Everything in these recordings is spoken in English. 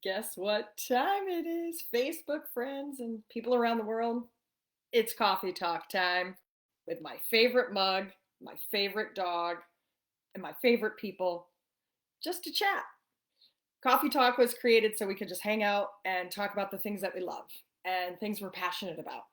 Guess what time it is, Facebook friends and people around the world? It's coffee talk time with my favorite mug, my favorite dog, and my favorite people just to chat. Coffee talk was created so we could just hang out and talk about the things that we love and things we're passionate about,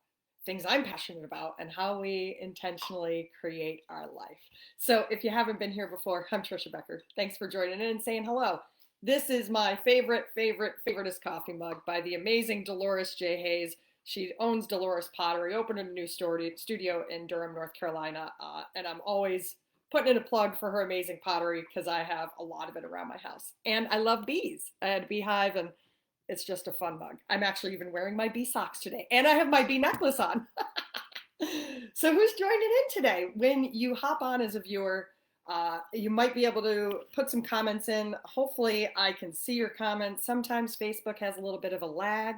things I'm passionate about, and how we intentionally create our life. So if you haven't been here before, I'm Trisha Becker. Thanks for joining in and saying hello. This is my favoriteest coffee mug by the amazing Dolores J. Hayes. She owns Dolores Pottery, opened a new studio in Durham, North Carolina, and I'm always putting in a plug for her amazing pottery because I have a lot of it around my house. And I love bees. I had a beehive and it's just a fun mug. I'm actually even wearing my bee socks today and I have my bee necklace on. So who's joining in today? When you hop on as a viewer, you might be able to put some comments in. Hopefully I can see your comments. Sometimes Facebook has a little bit of a lag,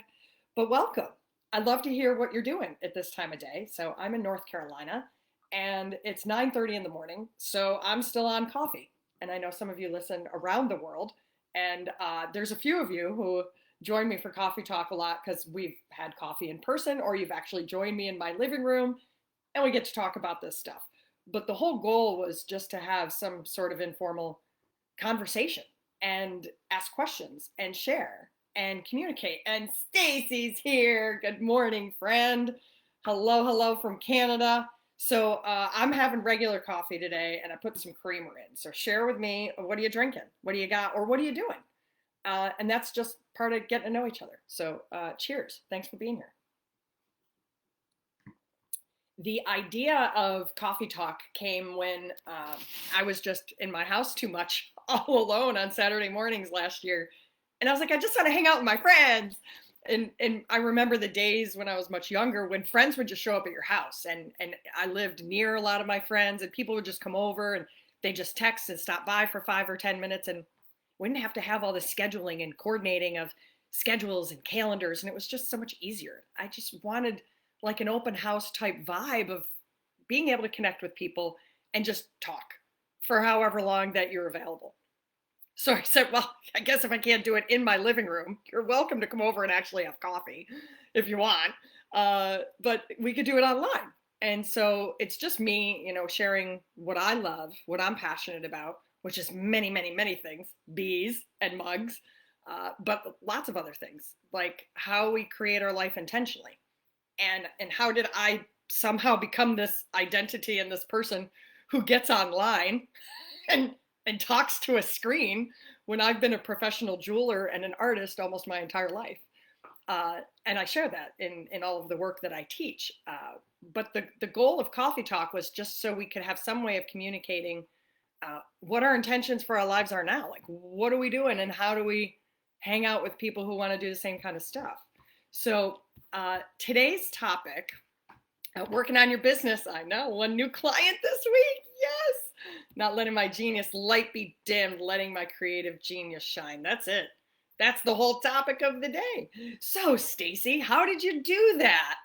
but welcome. I'd love to hear what you're doing at this time of day. So I'm in North Carolina and it's 9:30 in the morning, so I'm still on coffee. And I know some of you listen around the world, and there's a few of you who join me for coffee talk a lot because we've had coffee in person, or you've actually joined me in my living room, and we get to talk about this stuff. But the whole goal was just to have some sort of informal conversation and ask questions and share and communicate. And Stacy's here. Good morning, friend. Hello from Canada. So I'm having regular coffee today and I put some creamer in. So share with me, what are you drinking? What do you got? Or what are you doing? And that's just part of getting to know each other. So cheers. Thanks for being here. The idea of coffee talk came when I was just in my house too much, all alone on Saturday mornings last year. And I was like, I just want to hang out with my friends. And I remember the days when I was much younger when friends would just show up at your house. And I lived near a lot of my friends and people would just come over and they just text and stop by for 5 or 10 minutes. And we didn't have to have all the scheduling and coordinating of schedules and calendars. And it was just so much easier. I just wanted like an open house type vibe of being able to connect with people and just talk for however long that you're available. So I said, well, I guess if I can't do it in my living room, you're welcome to come over and actually have coffee if you want. But we could do it online. And so it's just me, sharing what I love, what I'm passionate about, which is many things, bees and mugs, but lots of other things, like how we create our life intentionally. And how did I somehow become this identity and this person who gets online and and talks to a screen when I've been a professional jeweler and an artist almost my entire life. And I share that in all of the work that I teach. But the goal of Coffee Talk was just so we could have some way of communicating what our intentions for our lives are now. Like, what are we doing and how do we hang out with people who want to do the same kind of stuff? So today's topic, working on your business. I know, one new client this week. Yes. Not letting my genius light be dimmed, letting my creative genius shine. That's it. That's the whole topic of the day. So, Stacy, how did you do that?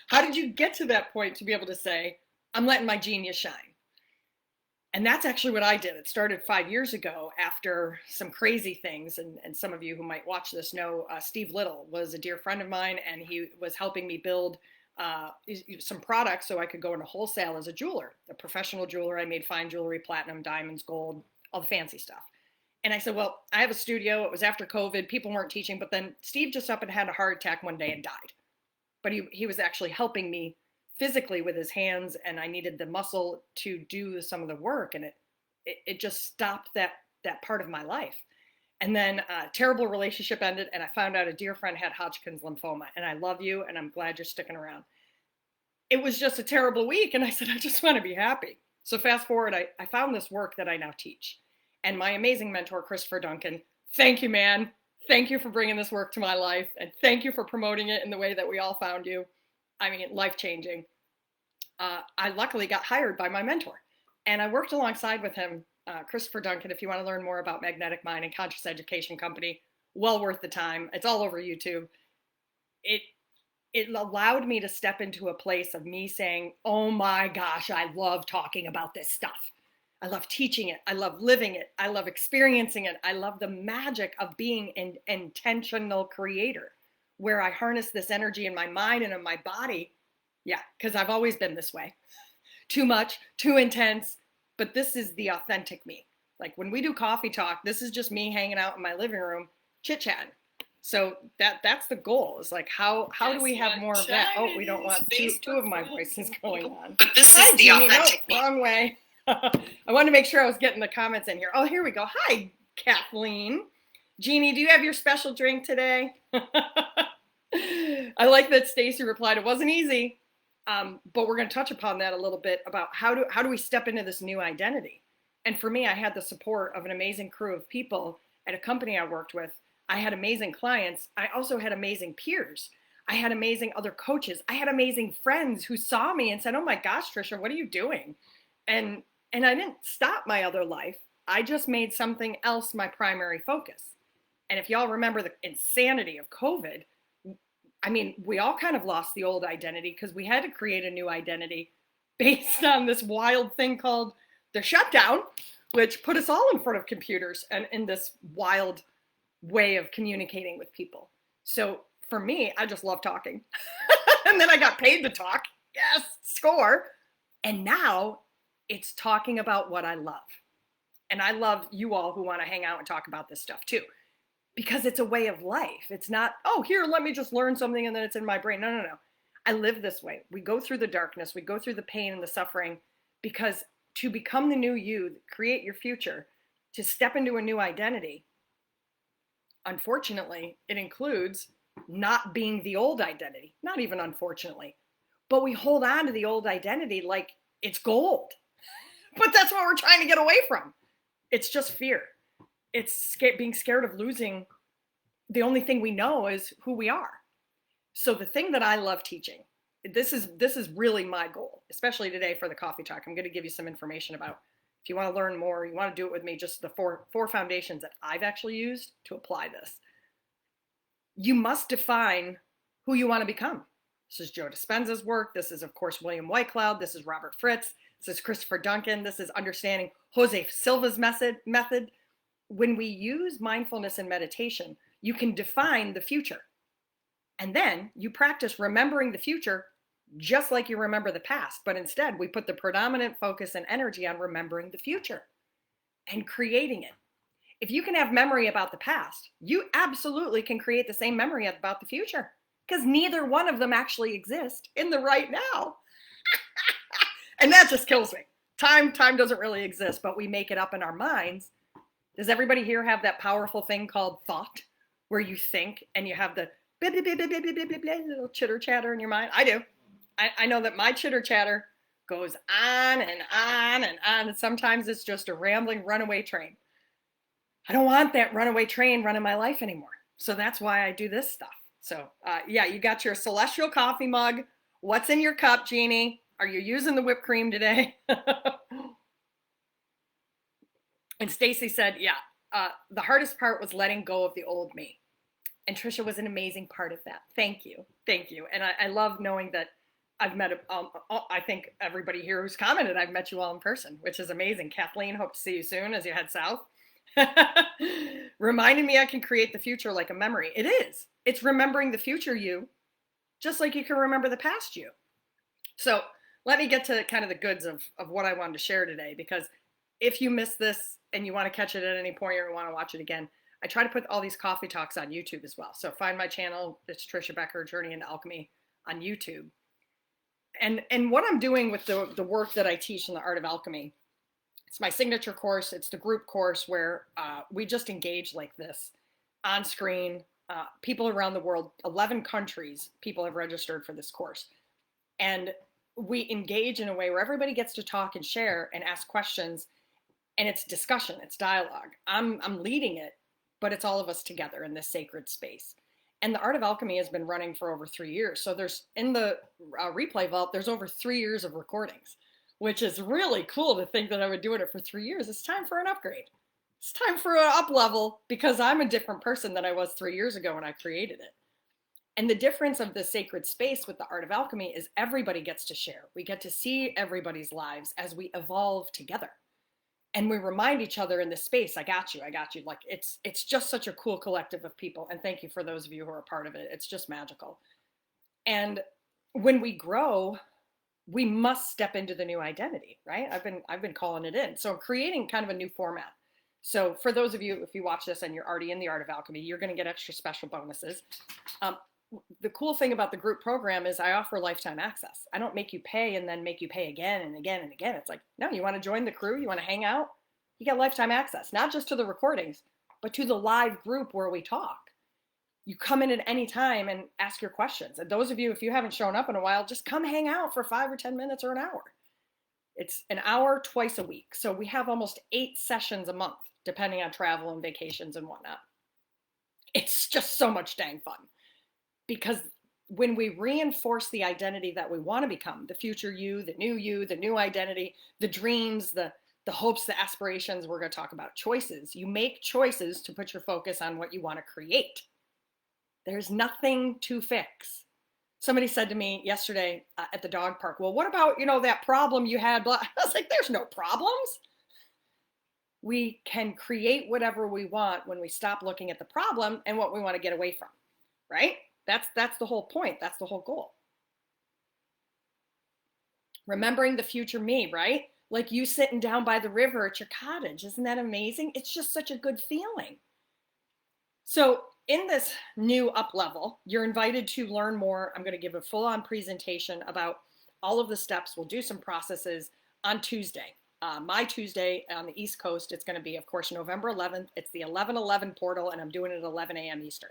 How did you get to that point to be able to say, I'm letting my genius shine? And that's actually what I did. It started 5 years ago after some crazy things. And some of you who might watch this know Steve Little was a dear friend of mine, and he was helping me build some products so I could go into wholesale as a jeweler, a professional jeweler. I made fine jewelry, platinum, diamonds, gold, all the fancy stuff. And I said, well, I have a studio. It was after COVID. People weren't teaching. But then Steve just up and had a heart attack one day and died. But he was actually helping me physically with his hands, and I needed the muscle to do some of the work. And it just stopped that part of my life. And then a terrible relationship ended, and I found out a dear friend had Hodgkin's lymphoma. And I love you, and I'm glad you're sticking around. It was just a terrible week, and I said, I just want to be happy. So fast forward, I found this work that I now teach. And my amazing mentor, Christopher Duncan, thank you, man. Thank you for bringing this work to my life, and thank you for promoting it in the way that we all found you. I mean, life-changing. I luckily got hired by my mentor, and I worked alongside with him. Christopher Duncan, if you want to learn more about Magnetic Mind and Conscious Education Company, well worth the time. It's all over YouTube. It allowed me to step into a place of me saying, oh my gosh, I love talking about this stuff. I love teaching it. I love living it. I love experiencing it. I love the magic of being an intentional creator where I harness this energy in my mind and in my body. Yeah, because I've always been this way. Too much, too intense, but this is the authentic me. Like when we do coffee talk, this is just me hanging out in my living room, chit-chatting. So that's the goal. Is like how do we have more of that? Oh, we don't want two of my voices going on. But this is the authentic me. Wrong way. I wanted to make sure I was getting the comments in here. Oh, here we go. Hi, Kathleen. Jeannie, do you have your special drink today? I like that Stacy replied, it wasn't easy. But we're going to touch upon that a little bit about how do we step into this new identity. And for me, I had the support of an amazing crew of people at a company I worked with. I had amazing clients. I also had amazing peers. I had amazing other coaches. I had amazing friends who saw me and said, oh my gosh, Trisha, what are you doing? And I didn't stop my other life. I just made something else my primary focus. And if y'all remember the insanity of COVID, I mean, we all kind of lost the old identity because we had to create a new identity based on this wild thing called the shutdown, which put us all in front of computers and in this wild way of communicating with people. So for me, I just love talking. And then I got paid to talk. Yes, score. And now it's talking about what I love. And I love you all who want to hang out and talk about this stuff too. Because it's a way of life. It's not, oh, here, let me just learn something and then it's in my brain. No. I live this way. We go through the darkness. We go through the pain and the suffering because to become the new you, create your future, to step into a new identity, unfortunately, it includes not being the old identity. Not even unfortunately. But we hold on to the old identity like it's gold. But that's what we're trying to get away from. It's just fear. It's being scared of losing. The only thing we know is who we are. So the thing that I love teaching, this is really my goal, especially today for the coffee talk. I'm going to give you some information about, if you want to learn more, you want to do it with me, just the four foundations that I've actually used to apply this. You must define who you want to become. This is Joe Dispenza's work. This is, of course, William Whitecloud. This is Robert Fritz. This is Christopher Duncan. This is understanding Jose Silva's method. When we use mindfulness and meditation, you can define the future. And then you practice remembering the future just like you remember the past. But instead, we put the predominant focus and energy on remembering the future and creating it. If you can have memory about the past, you absolutely can create the same memory about the future because neither one of them actually exist in the right now. And that just kills me. Time doesn't really exist, but we make it up in our minds. Does everybody here have that powerful thing called thought where you think and you have the little chitter chatter in your mind? I do. I know that my chitter chatter goes on and on and on. And sometimes it's just a rambling runaway train. I don't want that runaway train running my life anymore. So that's why I do this stuff. So yeah, you got your celestial coffee mug. What's in your cup, Jeannie? Are you using the whipped cream today? And Stacy said, yeah, the hardest part was letting go of the old me. And Trisha was an amazing part of that. Thank you. Thank you. And I love knowing that I've met, I think everybody here who's commented, I've met you all in person, which is amazing. Kathleen, hope to see you soon as you head south. Reminding me I can create the future like a memory. It is. It's remembering the future you, just like you can remember the past you. So let me get to kind of the goods of what I wanted to share today, because if you missed this and you want to catch it at any point or you want to watch it again, I try to put all these coffee talks on YouTube as well. So find my channel. It's Trisha Becker, Journey into Alchemy on YouTube. And what I'm doing with the work that I teach in the Art of Alchemy, it's my signature course. It's the group course where we just engage like this on screen. People around the world, 11 countries, people have registered for this course. And we engage in a way where everybody gets to talk and share and ask questions. And it's discussion, it's dialogue. I'm leading it, but it's all of us together in this sacred space. And the Art of Alchemy has been running for over 3 years. So there's, in the replay vault, there's over 3 years of recordings, which is really cool to think that I've been doing it for 3 years. It's time for an upgrade. It's time for an up level because I'm a different person than I was 3 years ago when I created it. And the difference of the sacred space with the Art of Alchemy is everybody gets to share. We get to see everybody's lives as we evolve together. And we remind each other in this space, I got you, I got you. Like it's just such a cool collective of people. And thank you for those of you who are a part of it. It's just magical. And when we grow, we must step into the new identity, right? I've been calling it in. So creating kind of a new format. So for those of you, if you watch this and you're already in the Art of Alchemy, you're going to get extra special bonuses. The cool thing about the group program is I offer lifetime access. I don't make you pay and then make you pay again and again and again. It's like, no, you want to join the crew? You want to hang out? You get lifetime access, not just to the recordings, but to the live group where we talk. You come in at any time and ask your questions. And those of you, if you haven't shown up in a while, just come hang out for 5 or 10 minutes or an hour. It's an hour twice a week. So we have almost 8 sessions a month, depending on travel and vacations and whatnot. It's just so much dang fun. Because when we reinforce the identity that we want to become, the future you, the new identity, the dreams, the hopes, the aspirations, we're going to talk about choices. You make choices to put your focus on what you want to create. There's nothing to fix. Somebody said to me yesterday at the dog park, well, what about, that problem you had? I was like, there's no problems. We can create whatever we want when we stop looking at the problem and what we want to get away from, right? That's the whole point. That's the whole goal. Remembering the future me, right? Like you sitting down by the river at your cottage. Isn't that amazing? It's just such a good feeling. So in this new up level, you're invited to learn more. I'm going to give a full-on presentation about all of the steps. We'll do some processes on Tuesday. My Tuesday on the East Coast, it's going to be, of course, November 11th. It's the 11/11 portal, and I'm doing it at 11 a.m. Eastern.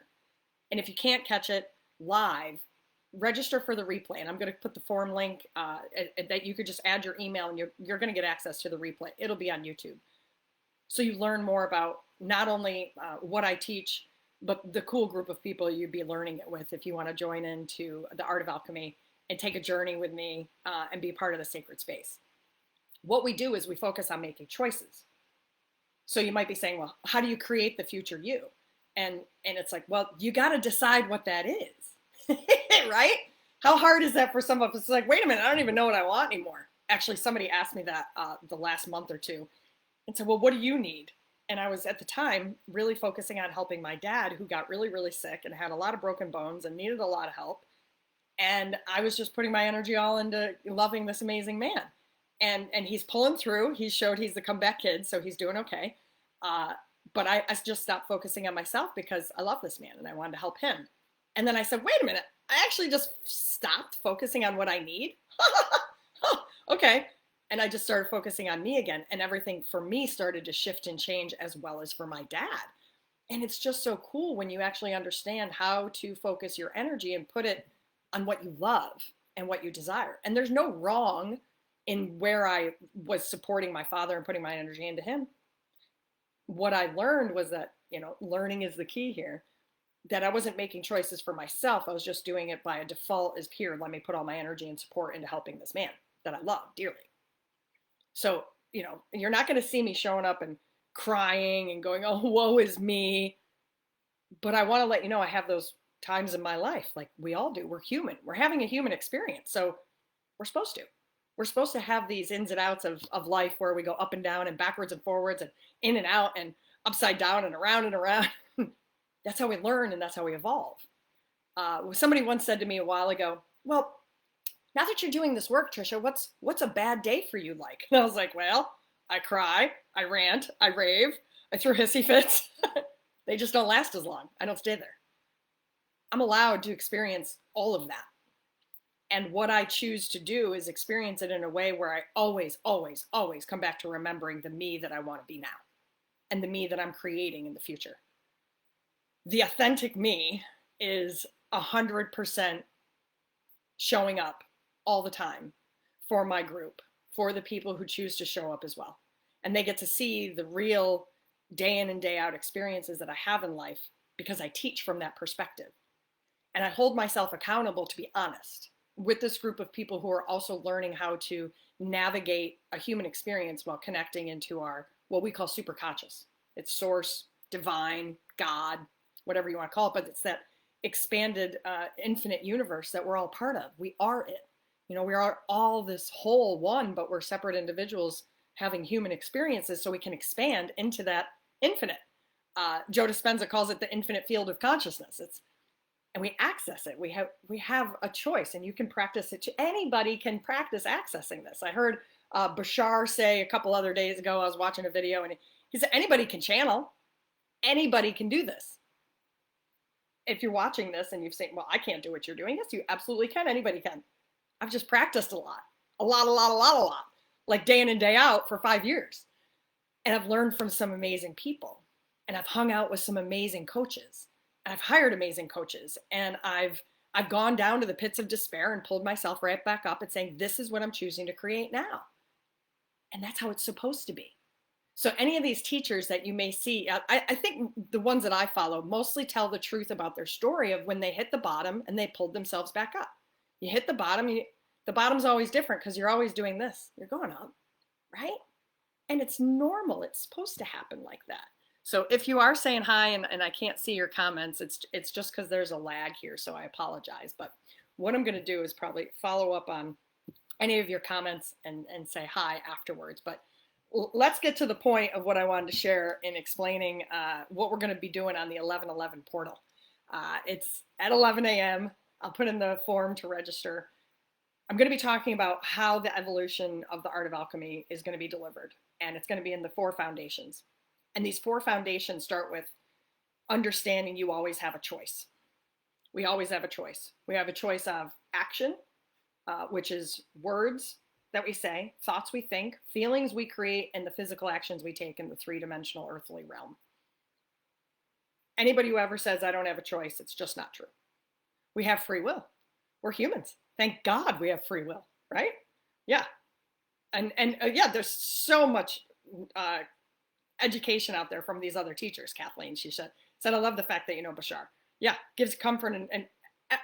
And if you can't catch it live, register for the replay. And I'm going to put the form link that you could just add your email, and you're going to get access to the replay. It'll be on YouTube. So you learn more about not only what I teach, but the cool group of people you'd be learning it with if you want to join into the Art of Alchemy and take a journey with me and be part of the sacred space. What we do is we focus on making choices. So you might be saying, well, how do you create the future you? And it's like, well, you got to decide what that is, right? How hard is that for some of us? It's like, wait a minute, I don't even know what I want anymore. Actually, somebody asked me that the last month or two and said, well, what do you need? And I was at the time really focusing on helping my dad, who got really, really sick and had a lot of broken bones and needed a lot of help. And I was just putting my energy all into loving this amazing man. And he's pulling through. He showed he's the comeback kid, so he's doing okay. But I just stopped focusing on myself because I love this man and I wanted to help him. And then I said, wait a minute, I actually just stopped focusing on what I need. Okay. And I just started focusing on me again, and everything for me started to shift and change as well as for my dad. And it's just so cool when you actually understand how to focus your energy and put it on what you love and what you desire. And there's no wrong in where I was supporting my father and putting my energy into him. What I learned was that, learning is the key here, that I wasn't making choices for myself. I was just doing it by a default as here, let me put all my energy and support into helping this man that I love dearly. So, you're not going to see me showing up and crying and going, oh, woe is me. But I want to let you know I have those times in my life, like we all do. We're human. We're having a human experience. So we're supposed to. We're supposed to have these ins and outs of life where we go up and down and backwards and forwards and in and out and upside down and around and around. That's how we learn and that's how we evolve. Somebody once said to me a while ago, well, now that you're doing this work, Trisha, what's a bad day for you like? And I was like, well, I cry, I rant, I rave, I throw hissy fits. They just don't last as long. I don't stay there. I'm allowed to experience all of that. And what I choose to do is experience it in a way where I always, always, always come back to remembering the me that I want to be now and the me that I'm creating in the future. The authentic me is 100% showing up all the time for my group, for the people who choose to show up as well. And they get to see the real day in and day out experiences that I have in life because I teach from that perspective. And I hold myself accountable to be honest with this group of people who are also learning how to navigate a human experience while connecting into our, what we call superconscious. It's source, divine, God, whatever you want to call it, but it's that expanded infinite universe that we're all part of. We are it. We are all this whole one, but we're separate individuals having human experiences so we can expand into that infinite. Joe Dispenza calls it the infinite field of consciousness. And we access it. We have a choice, and you can practice it. Anybody can practice accessing this. I heard Bashar say a couple other days ago, I was watching a video, and he said anybody can channel. Anybody can do this. If you're watching this and you've said, well, I can't do what you're doing. Yes, you absolutely can. Anybody can. I've just practiced a lot, like day in and day out for 5 years. And I've learned from some amazing people, and I've hung out with some amazing coaches, and I've hired amazing coaches, and I've gone down to the pits of despair and pulled myself right back up and saying, this is what I'm choosing to create now. And that's how it's supposed to be. So any of these teachers that you may see, I think the ones that I follow mostly tell the truth about their story of when they hit the bottom and they pulled themselves back up. You hit the bottom, the bottom's always different because you're always doing this. You're going up, right? And it's normal. It's supposed to happen like that. So if you are saying hi and I can't see your comments, it's just because there's a lag here, so I apologize. But what I'm going to do is probably follow up on any of your comments and say hi afterwards. But let's get to the point of what I wanted to share in explaining what we're going to be doing on the 1111 portal. It's at 11 a.m. I'll put in the form to register. I'm going to be talking about how the evolution of the art of alchemy is going to be delivered. And it's going to be in the 4 foundations. And these 4 foundations start with understanding you always have a choice. We always have a choice. We have a choice of action, which is words that we say, thoughts we think, feelings we create, and the physical actions we take in the 3-dimensional earthly realm. Anybody who ever says, I don't have a choice, it's just not true. We have free will. We're humans. Thank God we have free will, right? Yeah. And yeah, there's so much education out there from these other teachers. Kathleen, she said, I love the fact that you know Bashar. Yeah, gives comfort. And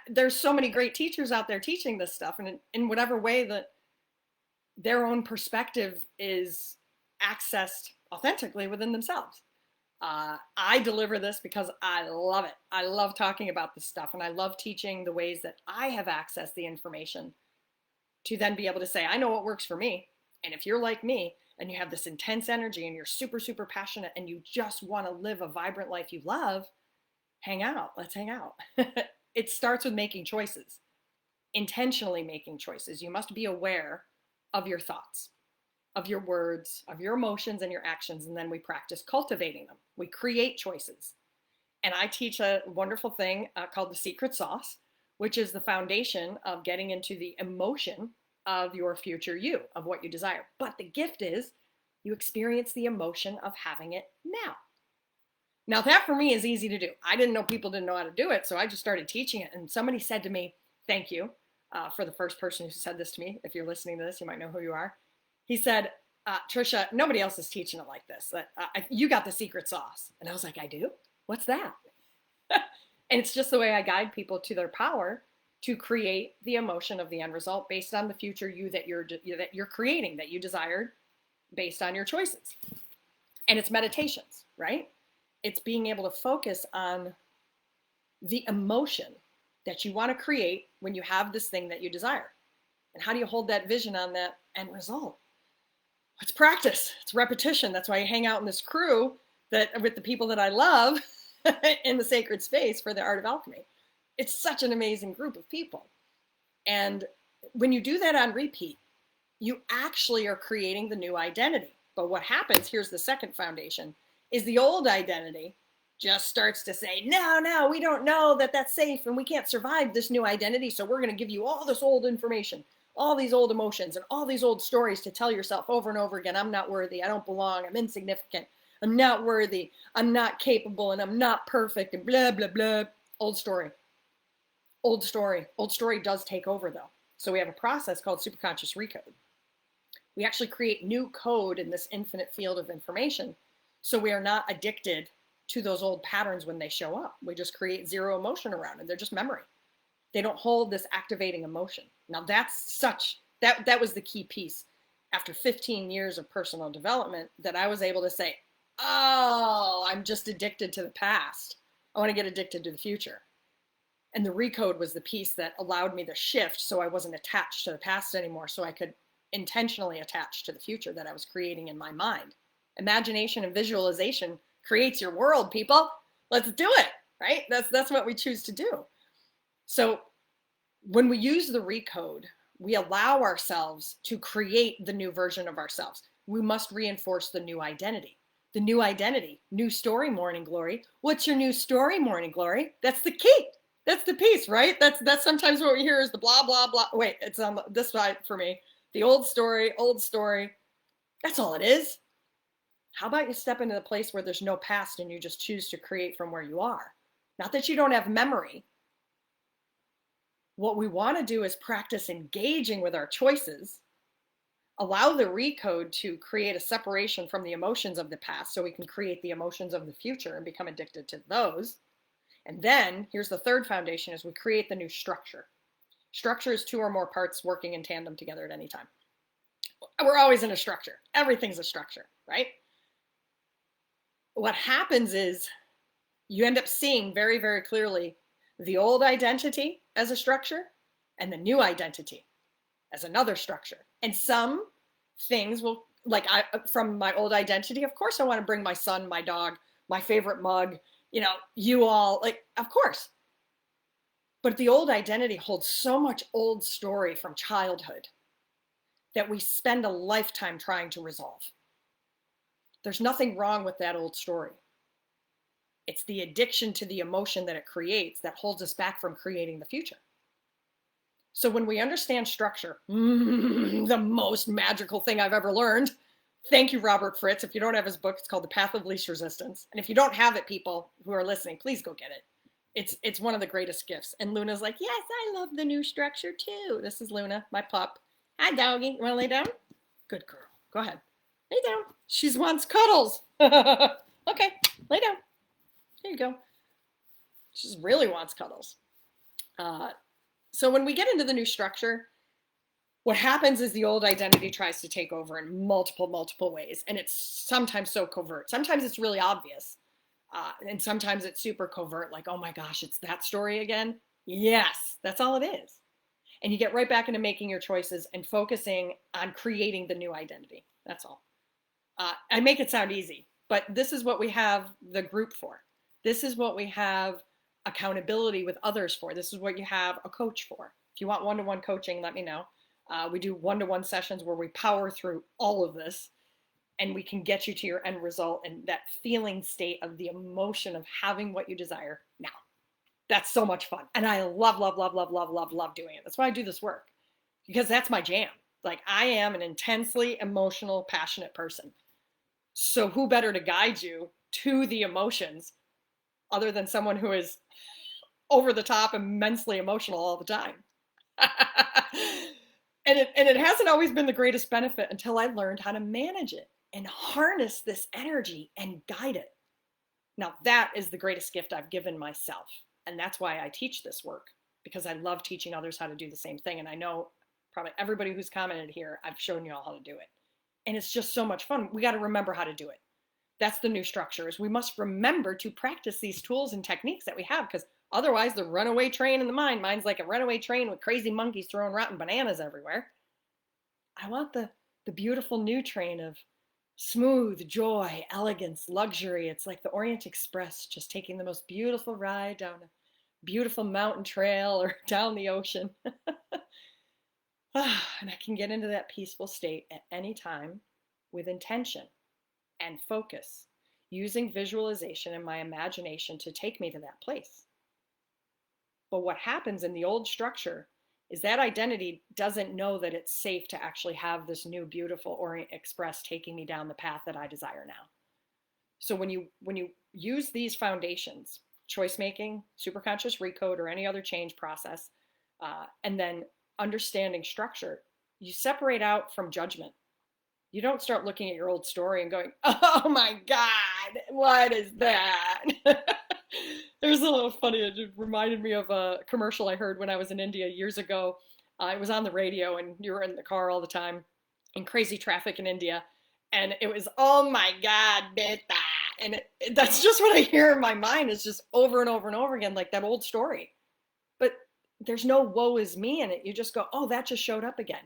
there's so many great teachers out there teaching this stuff. And in whatever way that their own perspective is accessed authentically within themselves. I deliver this because I love it. I love talking about this stuff, and I love teaching the ways that I have accessed the information to then be able to say, I know what works for me. And if you're like me and you have this intense energy and you're super, super passionate and you just want to live a vibrant life you love, hang out. Let's hang out. It starts with making choices, intentionally making choices. You must be aware of your thoughts, of your words, of your emotions and your actions, and then we practice cultivating them. We create choices. And I teach a wonderful thing called the secret sauce, which is the foundation of getting into the emotion of your future you, of what you desire. But the gift is you experience the emotion of having it now. Now that for me is easy to do. I didn't know people didn't know how to do it, so I just started teaching it. And somebody said to me, thank you for the first person who said this to me. If you're listening to this, you might know who you are. He said, Trisha, nobody else is teaching it like this. You got the secret sauce. And I was like, I do? What's that? And it's just the way I guide people to their power to create the emotion of the end result based on the future you that you're creating, that you desired based on your choices. And it's meditations, right? It's being able to focus on the emotion that you want to create when you have this thing that you desire. And how do you hold that vision on that end result? It's practice. It's repetition. That's why I hang out in this crew with the people that I love in the sacred space for the art of alchemy. It's such an amazing group of people. And when you do that on repeat, you actually are creating the new identity. But what happens, here's the second foundation, is the old identity just starts to say, no, we don't know that that's safe and we can't survive this new identity. So we're going to give you all this old information, all these old emotions and all these old stories to tell yourself over and over again. I'm not worthy. I don't belong. I'm insignificant. I'm not worthy. I'm not capable and I'm not perfect and blah, blah, blah. Old story. Old story. Old story does take over though. So we have a process called superconscious recode. We actually create new code in this infinite field of information. So we are not addicted to those old patterns when they show up. We just create zero emotion around it. They're just memory. They don't hold this activating emotion. Now that was the key piece after 15 years of personal development that I was able to say, oh, I'm just addicted to the past. I want to get addicted to the future. And the recode was the piece that allowed me to shift so I wasn't attached to the past anymore. So I could intentionally attached to the future that I was creating in my mind. Imagination and visualization creates your world, people. Let's do it, right? That's what we choose to do. So when we use the recode, we allow ourselves to create the new version of ourselves. We must reinforce the new identity. The new identity, new story, Morning Glory. What's your new story, Morning Glory? That's the key. That's the piece, right? That's sometimes what we hear is the blah, blah, blah. Wait, it's on this side for me. The old story, old story. That's all it is. How about you step into the place where there's no past and you just choose to create from where you are? Not that you don't have memory. What we want to do is practice engaging with our choices, allow the recode to create a separation from the emotions of the past so we can create the emotions of the future and become addicted to those. And then here's the third foundation is we create the new structure. Structure is two or more parts working in tandem together at any time. We're always in a structure. Everything's a structure, right? What happens is you end up seeing very, very clearly the old identity as a structure and the new identity as another structure. And some things will, from my old identity, of course I want to bring my son, my dog, my favorite mug, you all, of course. But the old identity holds so much old story from childhood that we spend a lifetime trying to resolve. There's nothing wrong with that old story. It's the addiction to the emotion that it creates that holds us back from creating the future. So when we understand structure, the most magical thing I've ever learned. Thank you, Robert Fritz. If you don't have his book, it's called The Path of Least Resistance. And if you don't have it, people who are listening, please go get it. It's one of the greatest gifts. And Luna's like, yes, I love the new structure too. This is Luna, my pup. Hi, doggy. You want to lay down? Good girl. Go ahead. Lay down. She wants cuddles. Okay, lay down. There you go. She really wants cuddles. So when we get into the new structure, what happens is the old identity tries to take over in multiple ways. And it's sometimes so covert. Sometimes it's really obvious. And sometimes it's super covert, like, oh my gosh, it's that story again. Yes, that's all it is. And you get right back into making your choices and focusing on creating the new identity. That's all. I make it sound easy, but this is what we have the group for. This is what we have accountability with others for. This is what you have a coach for. If you want one-to-one coaching, let me know. We do one-to-one sessions where we power through all of this and we can get you to your end result and that feeling state of the emotion of having what you desire now. That's so much fun. And I love doing it. That's why I do this work, because that's my jam. Like, I am an intensely emotional, passionate person. So who better to guide you to the emotions other than someone who is over the top, immensely emotional all the time. And it hasn't always been the greatest benefit until I learned how to manage it and harness this energy and guide it. Now, that is the greatest gift I've given myself. And that's why I teach this work, because I love teaching others how to do the same thing. And I know probably everybody who's commented here, I've shown you all how to do it. And it's just so much fun. We got to remember how to do it. That's the new structure, is we must remember to practice these tools and techniques that we have, because otherwise the runaway train in the mine's like a runaway train with crazy monkeys throwing rotten bananas everywhere. I want the beautiful new train of smooth joy, elegance, luxury. It's like the Orient Express, just taking the most beautiful ride down a beautiful mountain trail or down the ocean. And I can get into that peaceful state at any time with intention and focus, using visualization and my imagination to take me to that place. But what happens in the old structure is that identity doesn't know that it's safe to actually have this new beautiful Orient Express taking me down the path that I desire now. So when you use these foundations, choice making, superconscious recode, or any other change process, and then understanding structure, you separate out from judgment. You don't start looking at your old story and going, oh my God, what is that? There's a little funny, it just reminded me of a commercial I heard when I was in India years ago. It was on the radio and you were in the car all the time in crazy traffic in India. And it was, oh my God, beta. And that's just what I hear in my mind, is just over and over and over again, like that old story. But there's no woe is me in it. You just go, oh, that just showed up again.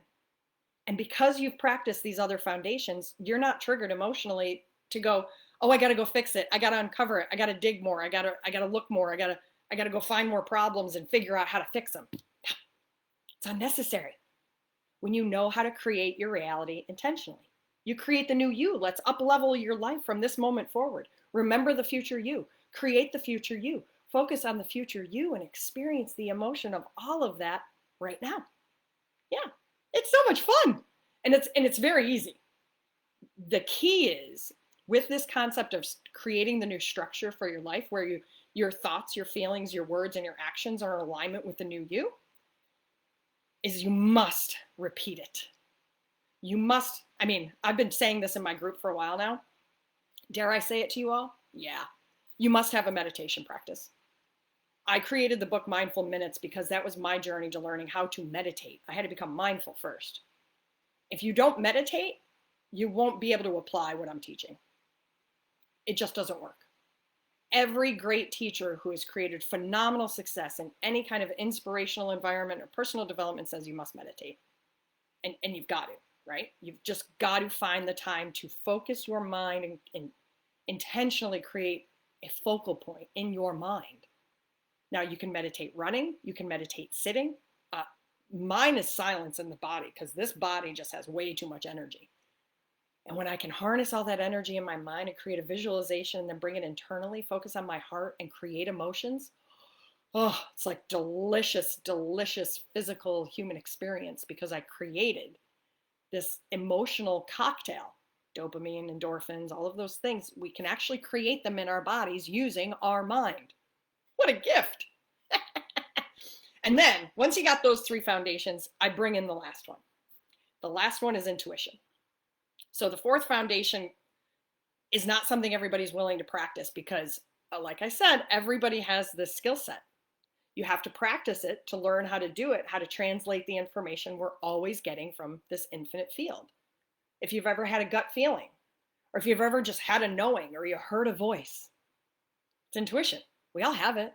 And because you've practiced these other foundations, you're not triggered emotionally to go, oh, I got to go fix it. I got to uncover it. I got to dig more. I got to look more. I got to go find more problems and figure out how to fix them. It's unnecessary. When you know how to create your reality intentionally, you create the new you. Let's up level your life from this moment forward. Remember the future you. Create the future you. Focus on the future you and experience the emotion of all of that right now. Yeah, it's so much fun. And it's very easy. The key is with this concept of creating the new structure for your life where your thoughts, your feelings, your words, and your actions are in alignment with the new you, is you must repeat it. You must, I mean, I've been saying this in my group for a while now. Dare I say it to you all? Yeah. You must have a meditation practice. I created the book Mindful Minutes because that was my journey to learning how to meditate. I had to become mindful first. If you don't meditate, you won't be able to apply what I'm teaching. It just doesn't work. Every great teacher who has created phenomenal success in any kind of inspirational environment or personal development says you must meditate. And you've got to, right? You've just got to find the time to focus your mind and intentionally create a focal point in your mind. Now you can meditate running, you can meditate sitting. Mine is silence in the body because this body just has way too much energy. And when I can harness all that energy in my mind and create a visualization and then bring it internally, focus on my heart and create emotions, oh, it's like delicious, delicious physical human experience because I created this emotional cocktail, dopamine, endorphins, all of those things. We can actually create them in our bodies using our mind. What a gift. And then once you got those three foundations, I bring in the last one. The last one is intuition. So the fourth foundation is not something everybody's willing to practice because, like I said, everybody has this skill set. You have to practice it to learn how to do it, how to translate the information we're always getting from this infinite field. If you've ever had a gut feeling, or if you've ever just had a knowing, or you heard a voice, it's intuition. We all have it.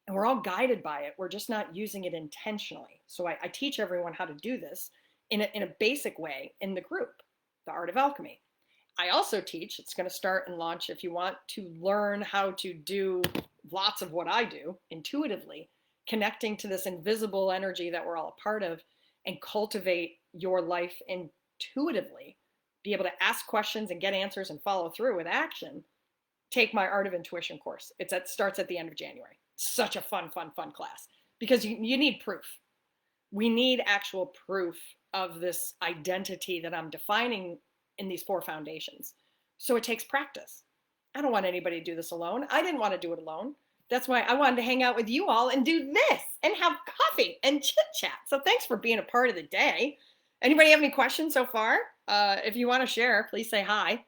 And we're all guided by it. We're just not using it intentionally. So I teach everyone how to do this in a basic way in the group, The Art of Alchemy. I also teach, it's going to start and launch if you want to learn how to do lots of what I do intuitively, connecting to this invisible energy that we're all a part of and cultivate your life intuitively, be able to ask questions and get answers and follow through with action. Take my Art of Intuition course. Starts at the end of January. Such a fun class because you need proof. We need actual proof of this identity that I'm defining in these four foundations. So it takes practice. I don't want anybody to do this alone. I didn't want to do it alone. That's why I wanted to hang out with you all and do this and have coffee and chit chat. So thanks for being a part of the day. Anybody have any questions so far? If you want to share, please say hi.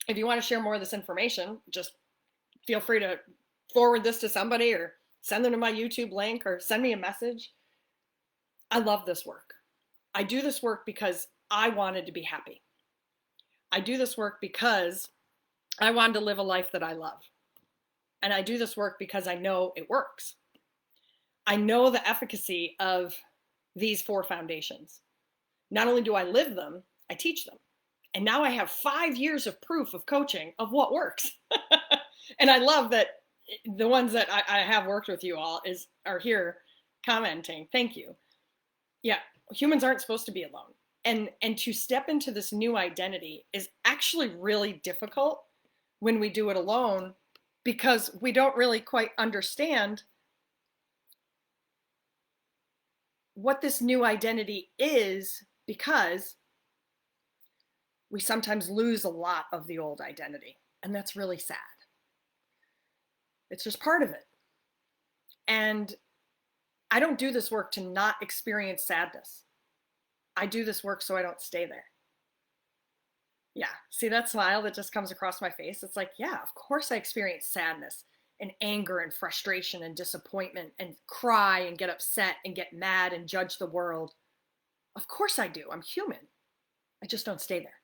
If you want to share more of this information, just feel free to forward this to somebody or send them to my YouTube link or send me a message. I love this work. I do this work because I wanted to be happy. I do this work because I wanted to live a life that I love. And I do this work because I know it works. I know the efficacy of these four foundations. Not only do I live them, I teach them. And now I have 5 years of proof of coaching of what works. And I love that the ones that I have worked with you all are here commenting. Thank you. Yeah, humans aren't supposed to be alone. And to step into this new identity is actually really difficult when we do it alone because we don't really quite understand what this new identity is because we sometimes lose a lot of the old identity. And that's really sad. It's just part of it. And I don't do this work to not experience sadness. I do this work so I don't stay there. Yeah, see that smile that just comes across my face? It's like, yeah, of course I experience sadness and anger and frustration and disappointment and cry and get upset and get mad and judge the world. Of course I do. I'm human. I just don't stay there.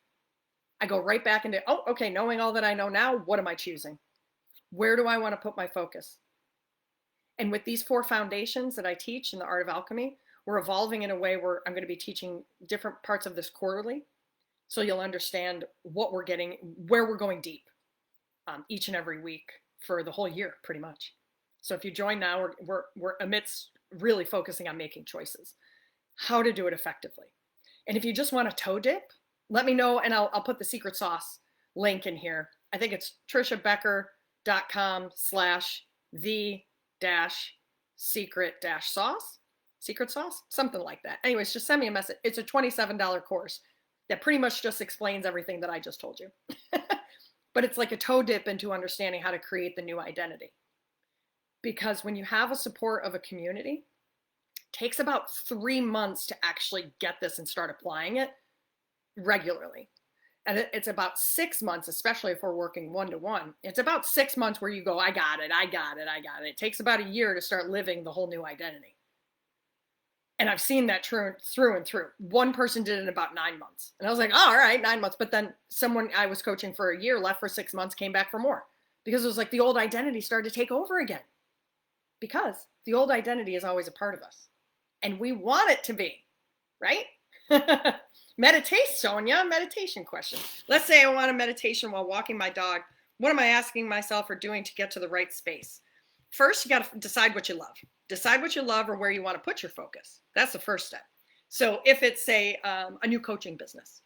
I go right back into, oh, okay, knowing all that I know now, what am I choosing? Where do I want to put my focus? And with these four foundations that I teach in the Art of Alchemy, We're evolving in a way where I'm going to be teaching different parts of this quarterly. So you'll understand what we're getting, where we're going deep each and every week for the whole year, pretty much. So if you join now, we're amidst really focusing on making choices, how to do it effectively. And if you just want a toe dip, let me know, and I'll put the secret sauce link in here. I think it's secret sauce, something like that. Anyways, just send me a message. It's a $27 course that pretty much just explains everything that I just told you. But it's like a toe dip into understanding how to create the new identity. Because when you have a support of a community, it takes about 3 months to actually get this and start applying it regularly. And it's about 6 months, especially if we're working one-to-one. It's about 6 months where you go, I got it. It takes about a year to start living the whole new identity. And I've seen that through and through. One person did it in about 9 months. And I was like, oh, all right, 9 months. But then someone I was coaching for a year left for 6 months, came back for more. Because it was like the old identity started to take over again. Because the old identity is always a part of us. And we want it to be, right? Meditation, Sonia, meditation question. Let's say I want a meditation while walking my dog. What am I asking myself or doing to get to the right space? First, you got to decide what you love. Decide what you love or where you want to put your focus. That's the first step. So if it's a new coaching business,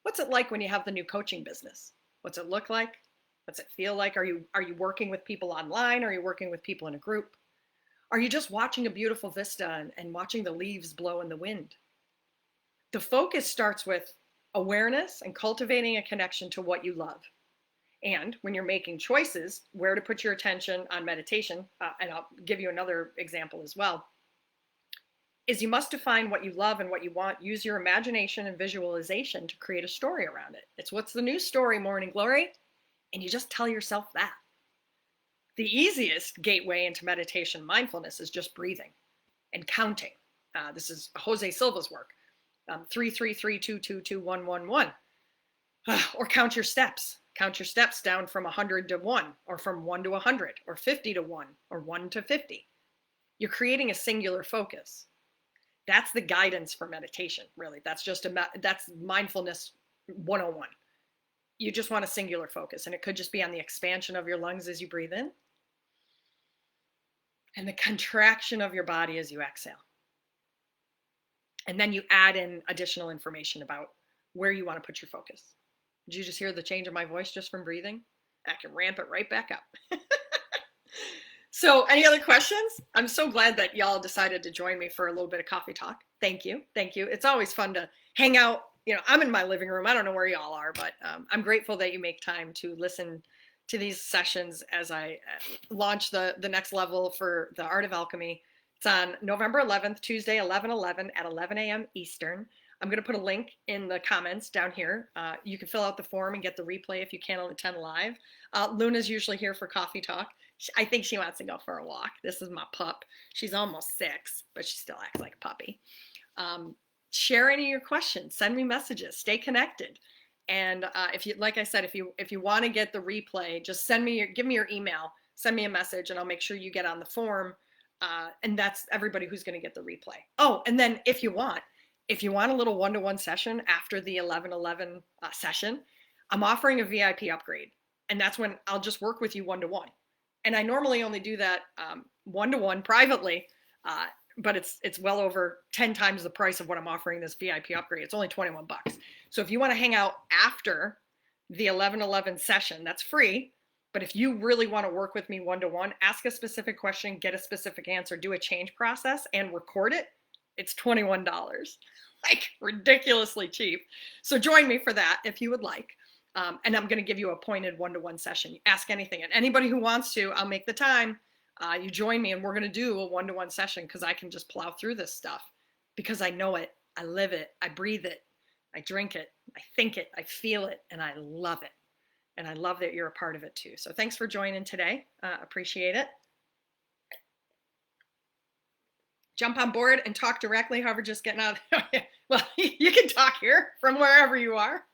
what's it like when you have the new coaching business? What's it look like? What's it feel like? Are you working with people online? Are you working with people in a group? Are you just watching a beautiful vista and watching the leaves blow in the wind? The focus starts with awareness and cultivating a connection to what you love. And when you're making choices, where to put your attention on meditation, and I'll give you another example as well, is you must define what you love and what you want. Use your imagination and visualization to create a story around it. It's what's the new story, Morning Glory? And you just tell yourself that. The easiest gateway into meditation mindfulness is just breathing and counting. This is Jose Silva's work. 3, 3, 3, 2, 2, 2, 1, 1, 1. Or count your steps. Count your steps down from 100 to 1, or from 1 to 100, or 50 to 1, or 1 to 50. You're creating a singular focus. That's the guidance for meditation, really. That's mindfulness 101. You just want a singular focus, and it could just be on the expansion of your lungs as you breathe in, and the contraction of your body as you exhale. And then you add in additional information about where you want to put your focus. Did you just hear the change in my voice just from breathing? I can ramp it right back up. So any other questions? I'm so glad that y'all decided to join me for a little bit of coffee talk. Thank you. Thank you. It's always fun to hang out. You know, I'm in my living room. I don't know where y'all are, but I'm grateful that you make time to listen to these sessions as I launch the next level for the Art of Alchemy. It's on November 11th, Tuesday, 11/11 at 11 a.m. Eastern. I'm going to put a link in the comments down here. You can fill out the form and get the replay if you can't attend live. Luna's usually here for coffee talk. I think she wants to go for a walk. This is my pup. She's almost 6, but she still acts like a puppy. Share any of your questions. Send me messages. Stay connected. And if you, like I said, if you want to get the replay, just give me your email. Send me a message, and I'll make sure you get on the form. And that's everybody who's going to get the replay. Oh, and then if you want a little one-to-one session after the 11/11 session, I'm offering a VIP upgrade. And that's when I'll just work with you one-to-one. And I normally only do that one-to-one privately, but it's well over 10 times the price of what I'm offering this VIP upgrade. It's only $21. So if you want to hang out after the 11/11 session, that's free. But if you really want to work with me one-to-one, ask a specific question, get a specific answer, do a change process, and record it, it's $21. Like ridiculously cheap. So join me for that if you would like. And I'm going to give you a pointed one-to-one session. Ask anything. And anybody who wants to, I'll make the time. You join me and we're going to do a one-to-one session because I can just plow through this stuff because I know it. I live it. I breathe it. I drink it. I think it. I feel it. And I love it. And I love that you're a part of it too. So thanks for joining today. Appreciate it. Jump on board and talk directly. However, just getting out. Well, you can talk here from wherever you are.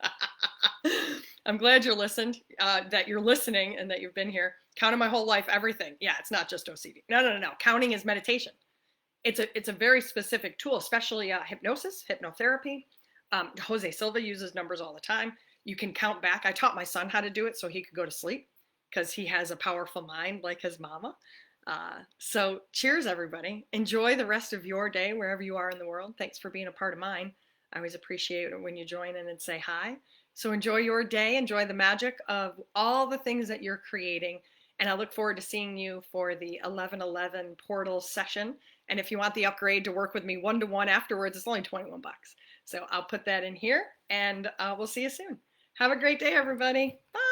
I'm glad you're listening, that you're listening and that you've been here. Counting my whole life, everything. Yeah, it's not just OCD. No. Counting is meditation. it's a very specific tool, especially hypnosis, hypnotherapy. Jose Silva uses numbers all the time. You can count back. I taught my son how to do it so he could go to sleep because he has a powerful mind like his mama. So cheers, everybody. Enjoy the rest of your day wherever you are in the world. Thanks for being a part of mine. I always appreciate it when you join in and say hi. So enjoy your day. Enjoy the magic of all the things that you're creating. And I look forward to seeing you for the 11/11 portal session. And if you want the upgrade to work with me one-to-one afterwards, it's only 21 bucks. So I'll put that in here and we'll see you soon. Have a great day, everybody. Bye.